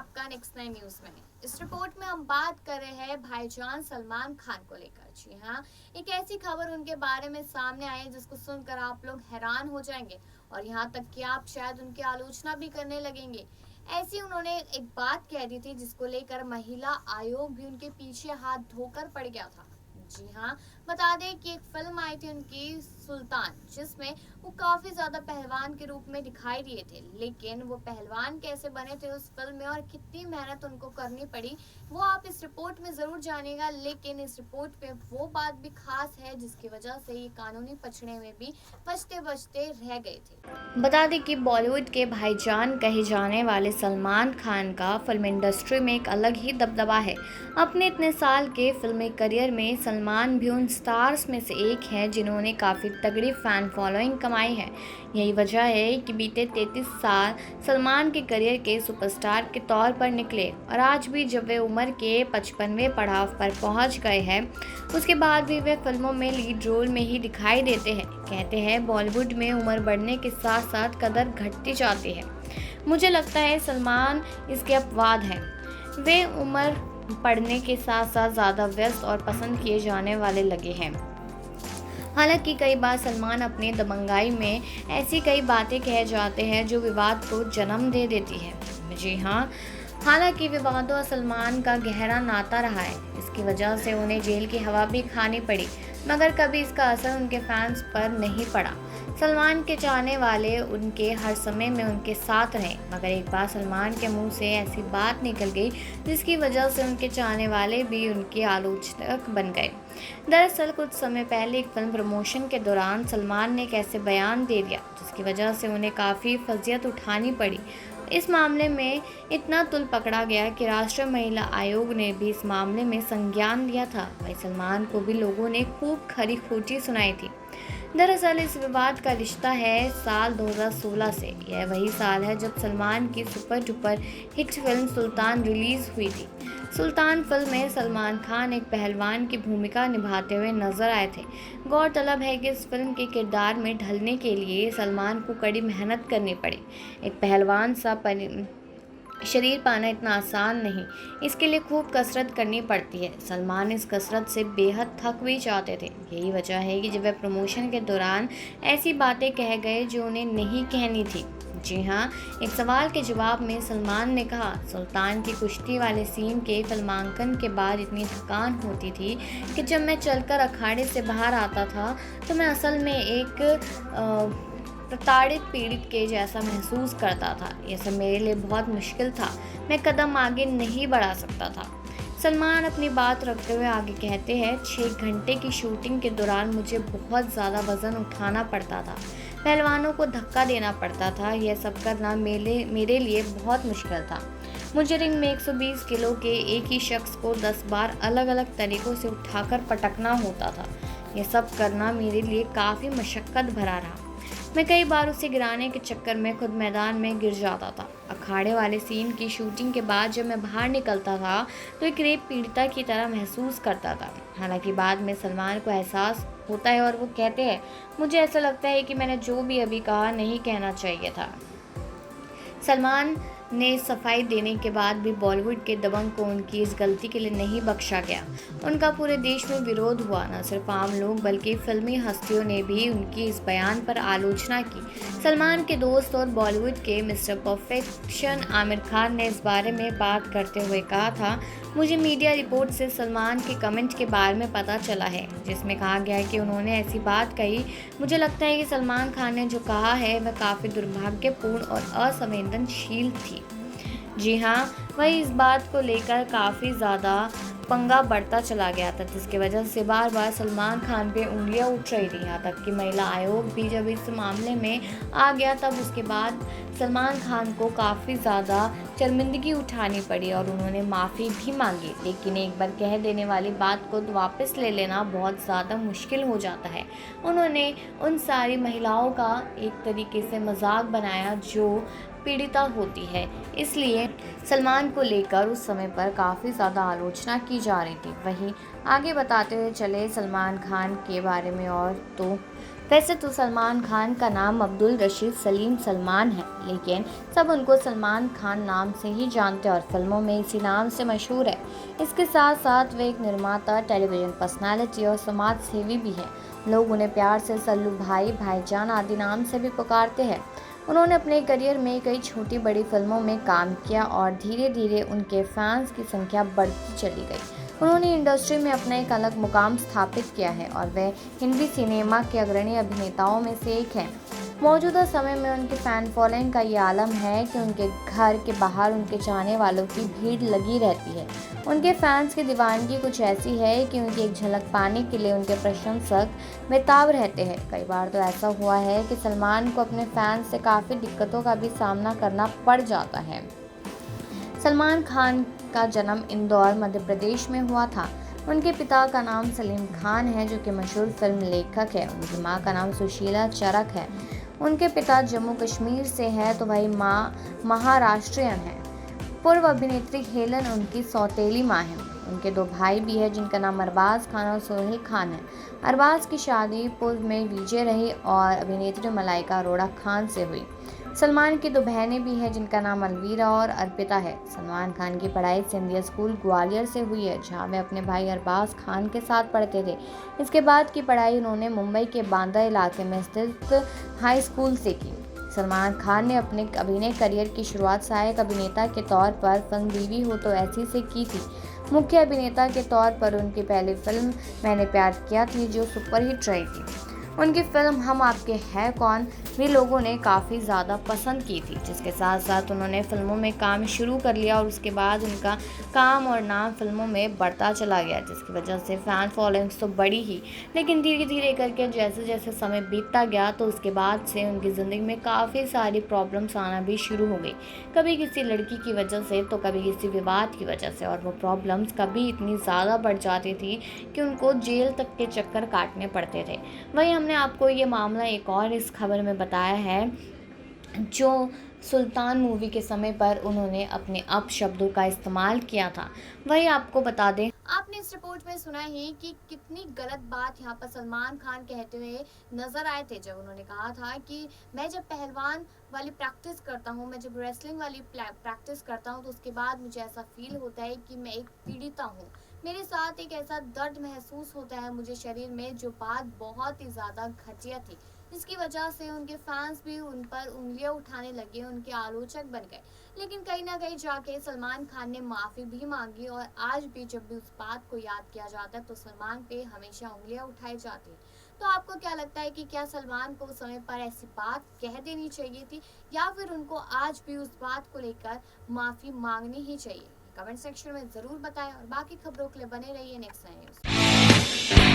आपका next nine news में। इस रिपोर्ट में हम बात कर रहे हैं भाईजान सलमान खान को लेकर। जी हाँ, एक ऐसी खबर उनके बारे में सामने आई है जिसको सुनकर आप लोग हैरान हो जाएंगे और यहाँ तक कि आप शायद उनकी आलोचना भी करने लगेंगे। ऐसी उन्होंने एक बात कह दी थी जिसको लेकर महिला आयोग भी उनके पीछे हाथ धोकर पड़ गया था। जी हाँ, बता दें कि एक फिल्म आई थी उनकी सुल्तान, जिसमें वो काफी ज्यादा पहलवान के रूप में दिखाई दिए थे। लेकिन वो पहलवान कैसे बने थे उस फिल्म में और कितनी मेहनत उनको करनी पड़ी, वो आप इस रिपोर्ट में जरूर जानेगा। लेकिन इस रिपोर्ट पे वो बात भी खास है जिसकी वजह से ये कानूनी पछड़े में भी बचते बचते रह गए थे। बता दें कि बॉलीवुड के भाईजान कहे जाने वाले सलमान खान का फिल्म इंडस्ट्री में एक अलग ही दबदबा है। अपने इतने साल के फिल्मी करियर में सलमान भी उन स्टार्स में से एक हैं जिन्होंने काफ़ी तगड़ी फ़ैन फॉलोइंग कमाई है। यही वजह है कि बीते 33 साल सलमान के करियर के सुपरस्टार के तौर पर निकले और आज भी जब वे उम्र के 55वें पड़ाव पर पहुंच गए हैं, उसके बाद भी वे फिल्मों में लीड रोल में ही दिखाई देते हैं। कहते हैं बॉलीवुड में उम्र बढ़ने के साथ साथ कदर घटती जाती है। मुझे लगता है सलमान इसके अपवाद हैं। वे उम्र पढ़ने के साथ साथ ज़्यादा व्यस्त और पसंद किए जाने वाले लगे हैं। हालांकि कई बार सलमान अपने दबंगाई में ऐसी कई बातें कह जाते हैं जो विवाद को जन्म दे देती है। जी हाँ, हालांकि विवादों और सलमान का गहरा नाता रहा है। इसकी वजह से उन्हें जेल की हवा भी खानी पड़ी, मगर कभी इसका असर उनके फैंस पर नहीं पड़ा। सलमान के चाहने वाले उनके हर समय में उनके साथ रहे, मगर एक बार सलमान के मुंह से ऐसी बात निकल गई जिसकी वजह से उनके चाहने वाले भी उनके आलोचक बन गए। दरअसल कुछ समय पहले एक फिल्म प्रमोशन के दौरान सलमान ने एक ऐसे बयान दे दिया जिसकी वजह से उन्हें काफ़ी फजियत उठानी पड़ी। इस मामले में इतना तुल पकड़ा गया कि राष्ट्रीय महिला आयोग ने भी इस मामले में संज्ञान लिया था। वहीं सलमान को भी लोगों ने खूब खरी खोटी सुनाई थी। दरअसल इस विवाद का रिश्ता है साल 2016 से। यह वही साल है जब सलमान की सुपर डुपर हिट फिल्म सुल्तान रिलीज हुई थी। सुल्तान फिल्म में सलमान खान एक पहलवान की भूमिका निभाते हुए नजर आए थे। गौरतलब है कि इस फिल्म के किरदार में ढलने के लिए सलमान को कड़ी मेहनत करनी पड़ी। एक पहलवान सा शरीर पाना इतना आसान नहीं, इसके लिए खूब कसरत करनी पड़ती है। सलमान इस कसरत से बेहद थक भी जाते थे। यही वजह है कि जब वे प्रमोशन के दौरान ऐसी बातें कह गए जो उन्हें नहीं कहनी थी। जी हाँ, एक सवाल के जवाब में सलमान ने कहा, सुल्तान की कुश्ती वाले सीन के फिल्मांकन के बाद इतनी थकान होती थी कि जब मैं चलकर अखाड़े से बाहर आता था तो मैं असल में एक प्रताड़ित पीड़ित के जैसा महसूस करता था। यह सब मेरे लिए बहुत मुश्किल था, मैं कदम आगे नहीं बढ़ा सकता था। सलमान अपनी बात रखते हुए आगे कहते हैं, 6 घंटे की शूटिंग के दौरान मुझे बहुत ज़्यादा वज़न उठाना पड़ता था, पहलवानों को धक्का देना पड़ता था। यह सब करना मेरे लिए बहुत मुश्किल था। मुझे रिंग में 120 किलो के एक ही शख्स को 10 बार अलग अलग तरीक़ों से उठाकर पटकना होता था। यह सब करना मेरे लिए काफ़ी मशक्क़त भरा रहा। मैं कई बार उसे गिराने के चक्कर में खुद मैदान में गिर जाता था। अखाड़े वाले सीन की शूटिंग के बाद जब मैं बाहर निकलता था तो एक रेप पीड़िता की तरह महसूस करता था। हालांकि बाद में सलमान को एहसास होता है और वो कहते हैं, मुझे ऐसा लगता है कि मैंने जो भी अभी कहा नहीं कहना चाहिए था। सलमान ने सफाई देने के बाद भी बॉलीवुड के दबंग को उनकी इस गलती के लिए नहीं बख्शा गया। उनका पूरे देश में विरोध हुआ। न सिर्फ आम लोग बल्कि फिल्मी हस्तियों ने भी उनकी इस बयान पर आलोचना की। सलमान के दोस्त और बॉलीवुड के मिस्टर परफेक्शन आमिर खान ने इस बारे में बात करते हुए कहा था, मुझे मीडिया रिपोर्ट से सलमान के कमेंट के बारे में पता चला है जिसमें कहा गया है कि उन्होंने ऐसी बात कही। मुझे लगता है कि सलमान खान ने जो कहा है वह काफ़ी दुर्भाग्यपूर्ण और असंवेदनशील थी। जी हाँ, वही इस बात को लेकर काफ़ी ज़्यादा पंगा बढ़ता चला गया था जिसकी वजह से बार बार सलमान खान पे उंगलियां उठ रही थी। यहाँ तक कि महिला आयोग भी जब इस मामले में आ गया तब उसके बाद सलमान खान को काफ़ी ज़्यादा शर्मिंदगी उठानी पड़ी और उन्होंने माफ़ी भी मांगी। लेकिन एक बार कह देने वाली बात को वापस ले लेना बहुत ज़्यादा मुश्किल हो जाता है। उन्होंने उन सारी महिलाओं का एक तरीके से मजाक बनाया जो पीड़िता होती है, इसलिए सलमान को लेकर उस समय पर काफ़ी ज़्यादा आलोचना की जा रही थी। वहीं आगे बताते हुए चले सलमान खान के बारे में और तो वैसे तो सलमान खान का नाम अब्दुल रशीद सलीम सलमान है, लेकिन सब उनको सलमान खान नाम से ही जानते हैं और फिल्मों में इसी नाम से मशहूर है। इसके साथ साथ वे एक निर्माता, टेलीविजन पर्सनालिटी और समाज सेवी भी हैं। लोग उन्हें प्यार से सल्लू भाई, भाईजान आदि नाम से भी पुकारते हैं। उन्होंने अपने करियर में कई छोटी बड़ी फिल्मों में काम किया और धीरे धीरे उनके फैंस की संख्या बढ़ती चली गई। उन्होंने इंडस्ट्री में अपना एक अलग मुकाम स्थापित किया है और वे हिंदी सिनेमा के अग्रणी अभिनेताओं में से एक हैं। मौजूदा समय में उनकी फ़ैन फॉलोइंग का ये आलम है कि उनके घर के बाहर उनके चाहने वालों की भीड़ लगी रहती है। उनके फैंस की दीवानगी कुछ ऐसी है कि उनकी एक झलक पाने के लिए उनके प्रशंसक बेताब रहते हैं। कई बार तो ऐसा हुआ है कि सलमान को अपने फैंस से काफ़ी दिक्कतों का भी सामना करना पड़ जाता है। सलमान खान का जन्म इंदौर, मध्य प्रदेश में हुआ था। उनके पिता का नाम सलीम खान है, जो कि मशहूर फिल्म लेखक है। उनकी मां का नाम सुशीला चरक है। उनके पिता जम्मू कश्मीर से है तो वही मां महाराष्ट्रियन है। पूर्व अभिनेत्री हेलन उनकी सौतेली मां है। उनके 2 भाई भी हैं, जिनका नाम अरबाज खान और सोहेल खान है। अरबाज की शादी पूर्व में विजय रही और अभिनेत्री मलाइका अरोड़ा खान से हुई। सलमान की 2 बहनें भी हैं, जिनका नाम अलवीरा और अर्पिता है। सलमान खान की पढ़ाई सिंधिया स्कूल ग्वालियर से हुई है, जहां वे अपने भाई अरबाज खान के साथ पढ़ते थे। इसके बाद की पढ़ाई उन्होंने मुंबई के बांद्रा इलाके में स्थित हाई स्कूल से की। सलमान खान ने अपने अभिनय करियर की शुरुआत सहायक अभिनेता के तौर पर फिल्म बीवी हो तो ऐसी से की थी। मुख्य अभिनेता के तौर पर उनकी पहली फिल्म मैंने प्यार किया थी, जो सुपरहिट रही थी। उनकी फिल्म हम आपके हैं कौन भी लोगों ने काफ़ी ज़्यादा पसंद की थी, जिसके साथ साथ उन्होंने फिल्मों में काम शुरू कर लिया और उसके बाद उनका काम और नाम फिल्मों में बढ़ता चला गया, जिसकी वजह से फ़ैन फॉलोइंग्स तो बढ़ी ही, लेकिन धीरे धीरे करके जैसे जैसे समय बीतता गया तो उसके बाद से उनकी ज़िंदगी में काफ़ी सारी प्रॉब्लम्स आना भी शुरू हो गई। कभी किसी लड़की की वजह से तो कभी किसी विवाद की वजह से, और वो प्रॉब्लम्स कभी इतनी ज़्यादा बढ़ जाती थी कि उनको जेल तक के चक्कर काटने पड़ते थे। वहीं हमने आपको ये मामला एक और इस खबर में बताया है, जो सुल्तान मूवी के समय पर उन्होंने अपने अपशब्दों का इस्तेमाल किया था। वही आपको बता दें, आपने इस रिपोर्ट में सुना है कि कितनी गलत बात यहाँ पर सलमान खान कहते हुए नजर आए थे, जब उन्होंने कहा था कि मैं जब पहलवान वाली प्रैक्टिस करता हूँ, मैं जब रेसलिंग वाली प्रैक्टिस करता हूँ, तो उसके बाद मुझे ऐसा फील होता है कि मैं एक पीड़िता हूँ। मेरे साथ एक ऐसा दर्द महसूस होता है मुझे शरीर में, जो बात बहुत ही ज़्यादा घटिया थी, जिसकी वजह से उनके फैंस भी उन पर उंगलियां उठाने लगे, उनके आलोचक बन गए। लेकिन कहीं ना कहीं जाके सलमान खान ने माफ़ी भी मांगी और आज भी जब भी उस बात को याद किया जाता है तो सलमान पे हमेशा उंगलियां उठाई जाती है। तो आपको क्या लगता है कि क्या सलमान को उस समय पर ऐसी बात कह देनी चाहिए थी, या फिर उनको आज भी उस बात को लेकर माफ़ी मांगनी ही चाहिए? कमेंट सेक्शन में ज़रूर बताएं और बाकी खबरों के लिए बने रहिए नेक्स्ट न्यूज़।